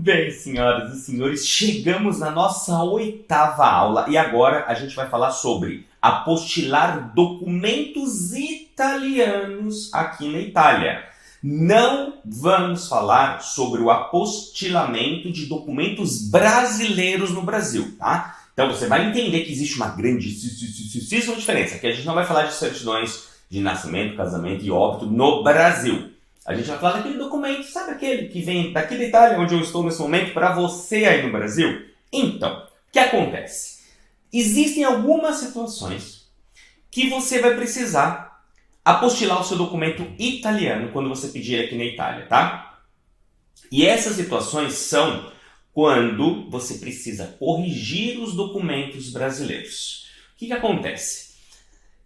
Bem, senhoras e senhores, chegamos na nossa oitava aula e agora a gente vai falar sobre apostilar documentos italianos aqui na Itália. Não vamos falar sobre o apostilamento de documentos brasileiros no Brasil, tá? Então você vai entender que existe uma grandíssima diferença, que a gente não vai falar de certidões de nascimento, casamento e óbito no Brasil. A gente vai falar daquele documento, sabe aquele que vem daqui da Itália, onde eu estou nesse momento, para você aí no Brasil? Então, o que acontece? Existem algumas situações que você vai precisar apostilar o seu documento italiano quando você pedir aqui na Itália, tá? E essas situações são quando você precisa corrigir os documentos brasileiros. O que acontece?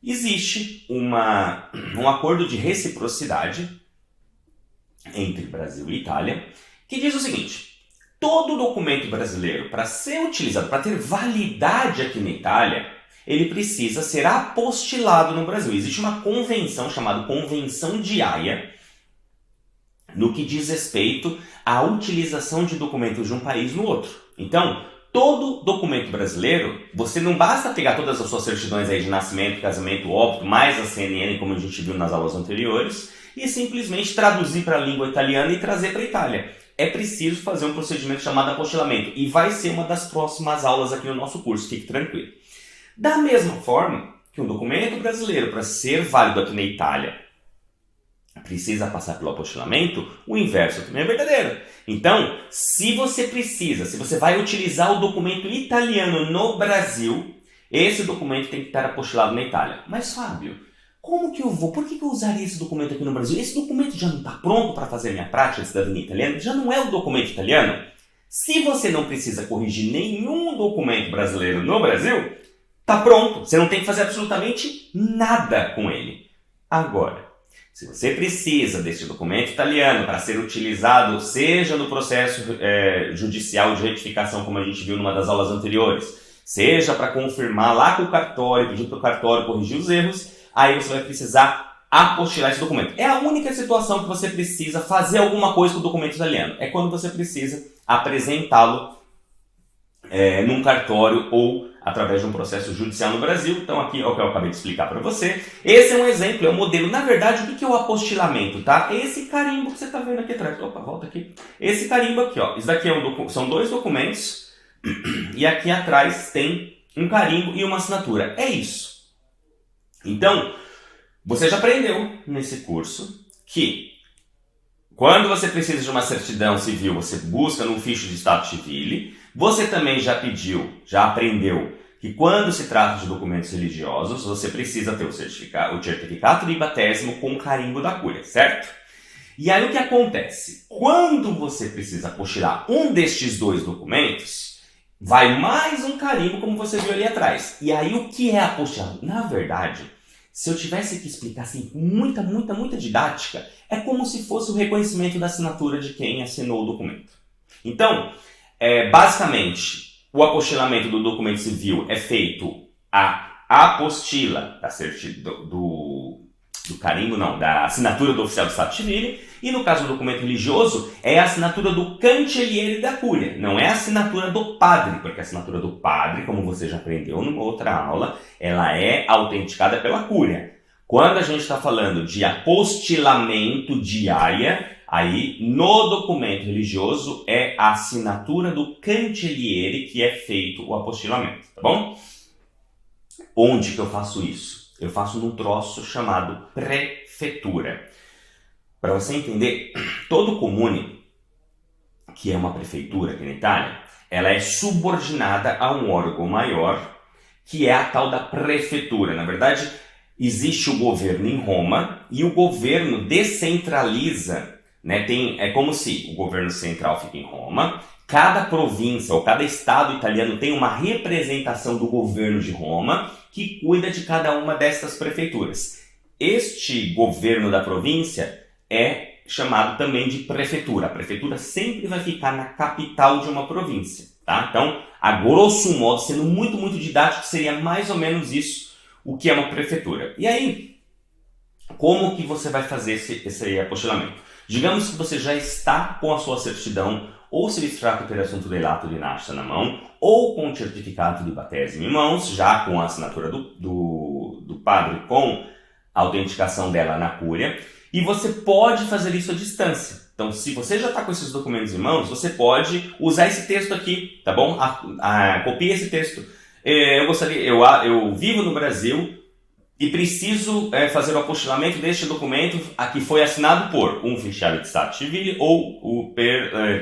Existe um acordo de reciprocidade entre Brasil e Itália, que diz o seguinte: todo documento brasileiro, para ser utilizado, para ter validade aqui na Itália, ele precisa ser apostilado no Brasil. Existe uma convenção chamada Convenção de Haia, no que diz respeito à utilização de documentos de um país no outro. Então, todo documento brasileiro, você não basta pegar todas as suas certidões aí de nascimento, casamento, óbito, mais a CNN, como a gente viu nas aulas anteriores, e simplesmente traduzir para a língua italiana e trazer para a Itália. É preciso fazer um procedimento chamado apostilamento, e vai ser uma das próximas aulas aqui no nosso curso, fique tranquilo. Da mesma forma que um documento brasileiro, para ser válido aqui na Itália, precisa passar pelo apostilamento, o inverso também é verdadeiro. Então, se você vai utilizar o documento italiano no Brasil, esse documento tem que estar apostilado na Itália. Mas, Fábio, como que eu vou? Por que eu usaria esse documento aqui no Brasil? Esse documento já não está pronto para fazer a minha prática de cidadania italiana? Já não é o documento italiano? Se você não precisa corrigir nenhum documento brasileiro no Brasil, está pronto. Você não tem que fazer absolutamente nada com ele. Agora, se você precisa desse documento italiano para ser utilizado, seja no processo judicial de retificação, como a gente viu numa das aulas anteriores, seja para confirmar lá com o cartório, pedir para o cartório corrigir os erros, aí você vai precisar apostilar esse documento. É a única situação que você precisa fazer alguma coisa com o documento italiano. É quando você precisa apresentá-lo num cartório ou através de um processo judicial no Brasil. Então aqui é o que eu acabei de explicar para você. Esse é um exemplo, é um modelo. Na verdade, o que é o apostilamento, tá? É esse carimbo que você está vendo aqui atrás. Opa, volta aqui. Esse carimbo aqui, ó. Isso daqui são dois documentos e aqui atrás tem um carimbo e uma assinatura. É isso. Então, você já aprendeu nesse curso que quando você precisa de uma certidão civil, você busca no ficho de Stato Civile. Você também já aprendeu que quando se trata de documentos religiosos, você precisa ter o certificado de batésimo com carimbo da Cúria, certo? E aí o que acontece? Quando você precisa apostilar um destes dois documentos, vai mais um carimbo, como você viu ali atrás. E aí o que é apostilamento? Na verdade, se eu tivesse que explicar assim, com muita didática, é como se fosse o reconhecimento da assinatura de quem assinou o documento. Então, basicamente, o apostilamento do documento civil é feito a apostila do carimbo, não, da assinatura do oficial do Stato Civile, e no caso do documento religioso, é a assinatura do cancelliere da Cúria, não é a assinatura do padre, porque a assinatura do padre, como você já aprendeu numa outra aula, ela é autenticada pela Cúria. Quando a gente está falando de apostilamento de haia, aí no documento religioso é a assinatura do cancelliere que é feito o apostilamento, tá bom? Onde que eu faço isso? Eu faço num troço chamado prefeitura. Para você entender, todo comune, que é uma prefeitura aqui na Itália, ela é subordinada a um órgão maior, que é a tal da prefeitura. Na verdade, existe o governo em Roma e o governo descentraliza, né? É como se o governo central fica em Roma, cada província ou cada estado italiano tem uma representação do governo de Roma que cuida de cada uma dessas prefeituras. Este governo da província é chamado também de prefeitura. A prefeitura sempre vai ficar na capital de uma província, tá? Então, a grosso modo, sendo muito didático, seria mais ou menos isso o que é uma prefeitura. E aí, como que você vai fazer esse apostilamento? Digamos que você já está com a sua certidão ou substrato per assunto delato de nascita na mão, ou com o certificado de batismo em mãos, já com a assinatura do padre, com a autenticação dela na cúria, e você pode fazer isso à distância. Então, se você já está com esses documentos em mãos, você pode usar esse texto aqui, tá bom? Copia esse texto. Eu vivo no Brasil e preciso fazer o apostilamento deste documento que foi assinado por um ufficiale di Stato Civile ou o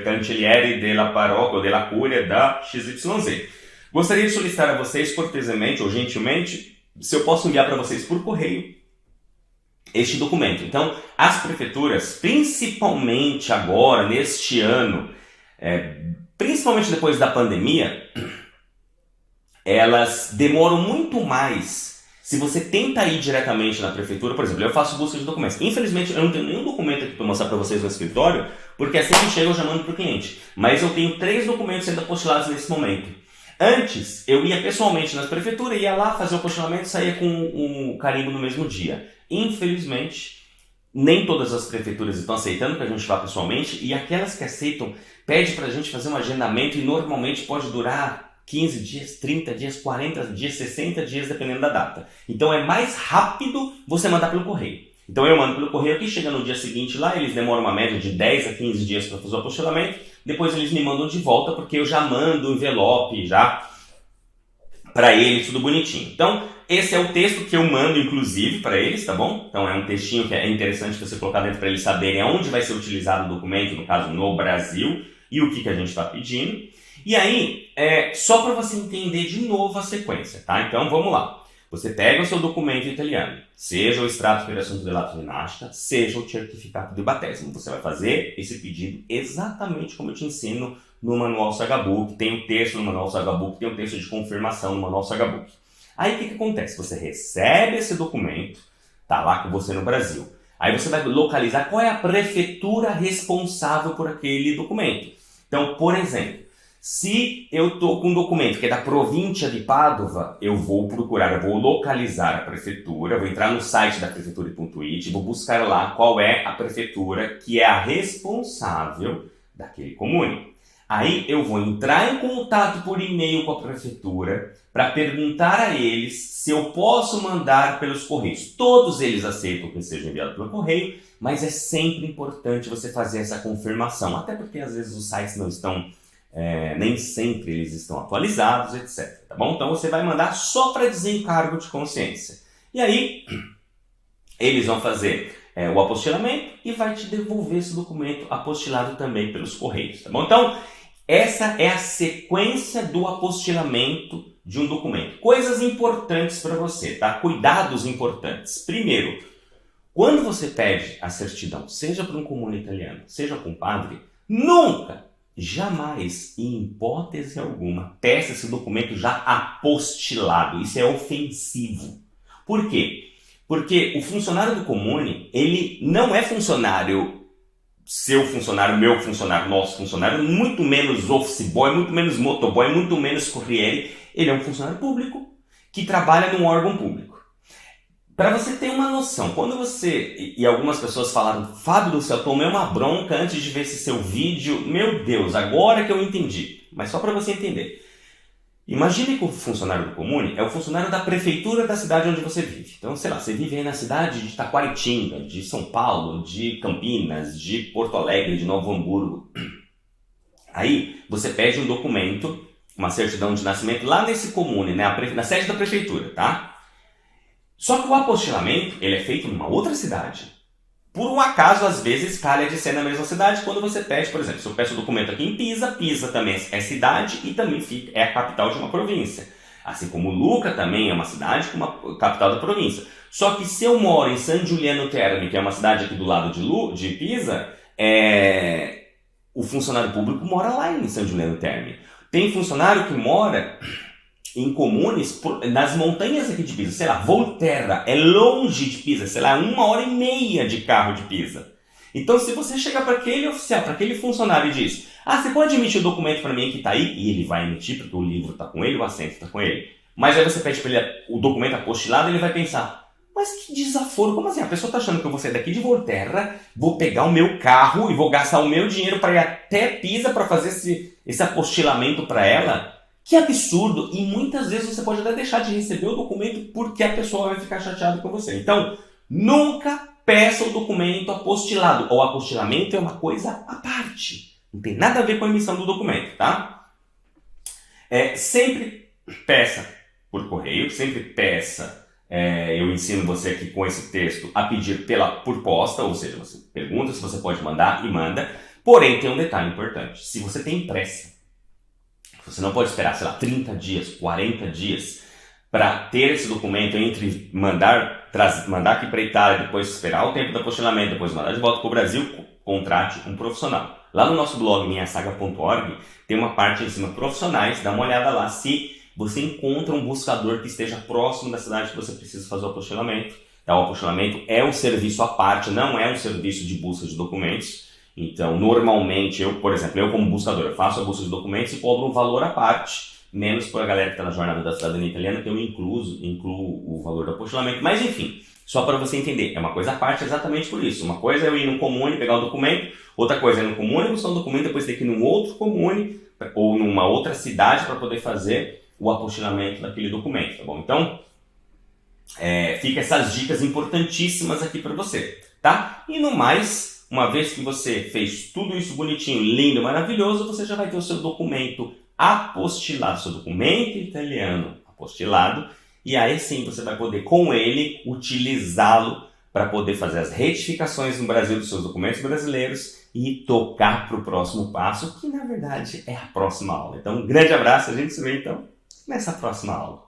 cancelliere della paróquia ou della curia da XYZ. Gostaria de solicitar a vocês, cortesamente ou gentilmente, se eu posso enviar para vocês por correio este documento. Então, as prefeituras, principalmente agora, neste ano, principalmente depois da pandemia, elas demoram muito mais. Se você tenta ir diretamente na prefeitura, por exemplo, eu faço busca de documentos. Infelizmente, eu não tenho nenhum documento aqui para mostrar para vocês no escritório, porque assim que chega eu já mando para o cliente. Mas eu tenho 3 documentos sendo apostilados nesse momento. Antes, eu ia pessoalmente nas prefeituras, ia lá fazer o apostilamento e saía com um carimbo no mesmo dia. Infelizmente, nem todas as prefeituras estão aceitando que a gente vá pessoalmente, e aquelas que aceitam pedem para a gente fazer um agendamento e normalmente pode durar 15 dias, 30 dias, 40 dias, 60 dias, dependendo da data. Então é mais rápido você mandar pelo correio. Então eu mando pelo correio aqui, chega no dia seguinte lá, eles demoram uma média de 10 a 15 dias para fazer o apostilamento, depois eles me mandam de volta porque eu já mando o envelope já para eles, tudo bonitinho. Então esse é o texto que eu mando inclusive para eles, tá bom? Então é um textinho que é interessante você colocar dentro para eles saberem aonde vai ser utilizado o documento, no caso no Brasil, e o que a gente está pedindo. E aí, só para você entender de novo a sequência, tá? Então, vamos lá. Você pega o seu documento italiano, seja o extrato per assunto delato di nascita, seja o certificado de batismo. Você vai fazer esse pedido exatamente como eu te ensino no Manual Sagabook. Tem um texto no Manual Sagabook, tem um texto de confirmação no Manual Sagabook. Aí, o que acontece? Você recebe esse documento, tá lá com você no Brasil. Aí você vai localizar qual é a prefeitura responsável por aquele documento. Então, por exemplo, se eu estou com um documento que é da província de Padova, eu vou localizar a prefeitura, vou entrar no site da prefeitura.it, vou buscar lá qual é a prefeitura que é a responsável daquele comune. Aí eu vou entrar em contato por e-mail com a prefeitura para perguntar a eles se eu posso mandar pelos correios. Todos eles aceitam que seja enviado pelo correio, mas é sempre importante você fazer essa confirmação, até porque às vezes os sites não estão... nem sempre eles estão atualizados, etc. Tá bom? Então você vai mandar só para desencargo de consciência. E aí, eles vão fazer o apostilamento e vai te devolver esse documento apostilado também pelos correios. Tá bom? Então, essa é a sequência do apostilamento de um documento. Coisas importantes para você, tá? Cuidados importantes. Primeiro, quando você pede a certidão, seja para um comune italiano, seja para um padre, nunca, jamais, em hipótese alguma, peça esse documento já apostilado. Isso é ofensivo. Por quê? Porque o funcionário do comune, ele não é funcionário, seu funcionário, meu funcionário, nosso funcionário, muito menos office boy, muito menos motoboy, muito menos corriere. Ele é um funcionário público que trabalha num órgão público. Para você ter uma noção, quando você, e algumas pessoas falaram, Fábio do céu, tomei uma bronca antes de ver esse seu vídeo, meu Deus, agora que eu entendi. Mas só para você entender. Imagine que o funcionário do comune é o funcionário da prefeitura da cidade onde você vive. Então, sei lá, você vive aí na cidade de Taquaritinga, de São Paulo, de Campinas, de Porto Alegre, de Novo Hamburgo. Aí, você pede um documento, uma certidão de nascimento, lá nesse comune, né, na sede da prefeitura, tá? Só que o apostilamento, ele é feito numa outra cidade. Por um acaso, às vezes, calha de ser na mesma cidade quando você pede, por exemplo, se eu peço o documento aqui em Pisa, Pisa também é cidade e também é a capital de uma província. Assim como Lucca também é uma cidade com uma capital da província. Só que se eu moro em San Giuliano Terme, que é uma cidade aqui do lado de Pisa, o funcionário público mora lá em San Giuliano Terme. Tem funcionário que mora em comunes nas montanhas aqui de Pisa, sei lá, Volterra, é longe de Pisa, sei lá, 1h30 de carro de Pisa. Então, se você chegar para aquele oficial, para aquele funcionário e diz, você pode emitir o documento para mim que está aí? E ele vai emitir, porque o livro está com ele, o assento está com ele. Mas aí você pede para ele o documento apostilado, ele vai pensar, Mas que desaforo, como assim? A pessoa está achando que eu vou sair daqui de Volterra, vou pegar o meu carro e vou gastar o meu dinheiro para ir até Pisa para fazer esse apostilamento para ela? Que absurdo! E muitas vezes você pode até deixar de receber o documento porque a pessoa vai ficar chateada com você. Então, nunca peça o documento apostilado. O apostilamento é uma coisa à parte. Não tem nada a ver com a emissão do documento, tá? Sempre peça por correio, sempre peça. Eu ensino você aqui com esse texto a pedir por posta, ou seja, você pergunta se você pode mandar e manda. Porém, tem um detalhe importante. Se você tem pressa, você não pode esperar, sei lá, 30 dias, 40 dias para ter esse documento entre mandar aqui para a Itália, depois esperar o tempo do apostilamento, depois mandar de volta para o Brasil, contrate um profissional. Lá no nosso blog, minhasaga.org, tem uma parte em cima, profissionais, dá uma olhada lá se você encontra um buscador que esteja próximo da cidade que você precisa fazer o apostilamento. Tá? O apostilamento é um serviço à parte, não é um serviço de busca de documentos. Então, normalmente, por exemplo, eu como buscador, eu faço a busca de documentos e cobro um valor à parte, menos para a galera que está na jornada da cidadania italiana, que eu incluo o valor do apostilamento. Mas, enfim, só para você entender, é uma coisa à parte exatamente por isso. Uma coisa é eu ir no Comune pegar o documento, outra coisa é no Comune buscar o documento, depois ter que ir num outro Comune ou numa outra cidade para poder fazer o apostilamento daquele documento, tá bom? Então, fica essas dicas importantíssimas aqui para você, tá? E no mais, uma vez que você fez tudo isso bonitinho, lindo, maravilhoso, você já vai ter o seu documento apostilado, seu documento italiano apostilado, e aí sim você vai poder, com ele, utilizá-lo para poder fazer as retificações no Brasil dos seus documentos brasileiros e tocar para o próximo passo, que na verdade é a próxima aula. Então, um grande abraço, a gente se vê então nessa próxima aula.